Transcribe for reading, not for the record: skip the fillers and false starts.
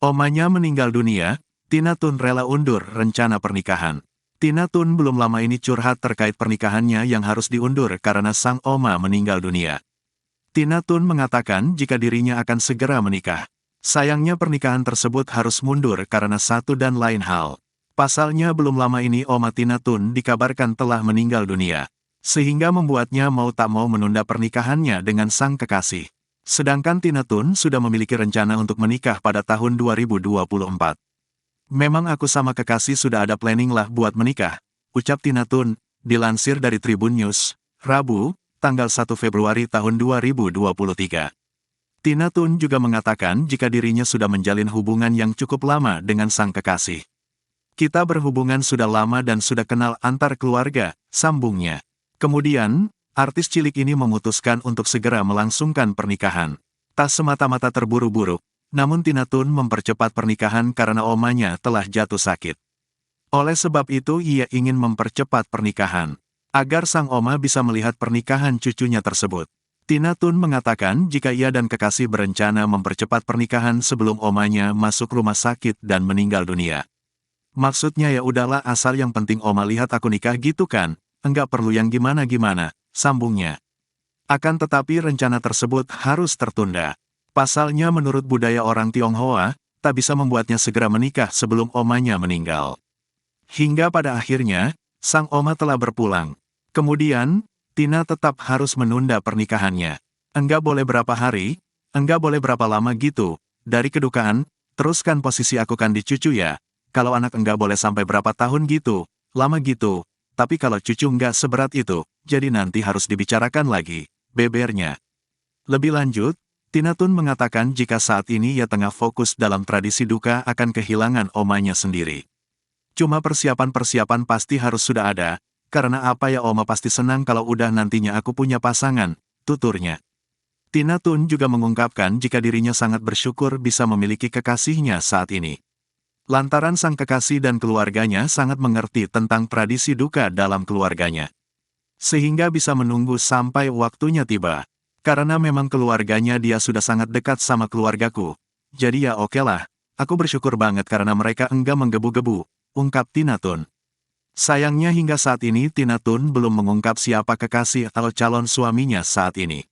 Omanya meninggal dunia, Tina Tun rela undur rencana pernikahan. Tina Tun belum lama ini curhat terkait pernikahannya yang harus diundur karena sang oma meninggal dunia. Tina Tun mengatakan jika dirinya akan segera menikah. Sayangnya pernikahan tersebut harus mundur karena satu dan lain hal. Pasalnya belum lama ini oma Tina Tun dikabarkan telah meninggal dunia. Sehingga membuatnya mau tak mau menunda pernikahannya dengan sang kekasih. Sedangkan Tina Tun sudah memiliki rencana untuk menikah pada tahun 2024. Memang aku sama kekasih sudah ada planning lah buat menikah, ucap Tina Tun, dilansir dari Tribun News, Rabu, tanggal 1 Februari tahun 2023. Tina Tun juga mengatakan jika dirinya sudah menjalin hubungan yang cukup lama dengan sang kekasih. Kita berhubungan sudah lama dan sudah kenal antar keluarga, sambungnya. Kemudian, artis cilik ini memutuskan untuk segera melangsungkan pernikahan. Tak semata-mata terburu-buru, namun Tina Tun mempercepat pernikahan karena omanya telah jatuh sakit. Oleh sebab itu ia ingin mempercepat pernikahan, agar sang oma bisa melihat pernikahan cucunya tersebut. Tina Tun mengatakan jika ia dan kekasih berencana mempercepat pernikahan sebelum omanya masuk rumah sakit dan meninggal dunia. Maksudnya ya udahlah asal yang penting oma lihat aku nikah gitu kan, enggak perlu yang gimana-gimana, sambungnya. Akan tetapi rencana tersebut harus tertunda. Pasalnya menurut budaya orang Tionghoa, tak bisa membuatnya segera menikah sebelum omanya meninggal. Hingga pada akhirnya, sang oma telah berpulang. Kemudian, Tina tetap harus menunda pernikahannya. Enggak boleh berapa hari, enggak boleh berapa lama gitu. Dari kedukaan, teruskan posisi aku kan di cucu ya. Kalau anak enggak boleh sampai berapa tahun gitu, lama gitu. Tapi kalau cucu enggak seberat itu, jadi nanti harus dibicarakan lagi, bebernya. Lebih lanjut, Tina Tun mengatakan jika saat ini ia tengah fokus dalam tradisi duka akan kehilangan omanya sendiri. Cuma persiapan-persiapan pasti harus sudah ada, karena apa ya oma pasti senang kalau udah nantinya aku punya pasangan, tuturnya. Tina Tun juga mengungkapkan jika dirinya sangat bersyukur bisa memiliki kekasihnya saat ini. Lantaran sang kekasih dan keluarganya sangat mengerti tentang tradisi duka dalam keluarganya. Sehingga bisa menunggu sampai waktunya tiba. Karena memang keluarganya dia sudah sangat dekat sama keluargaku. Jadi ya oke lah, aku bersyukur banget karena mereka enggak menggebu-gebu, ungkap Tina Tun. Sayangnya hingga saat ini Tina Tun belum mengungkap siapa kekasih atau calon suaminya saat ini.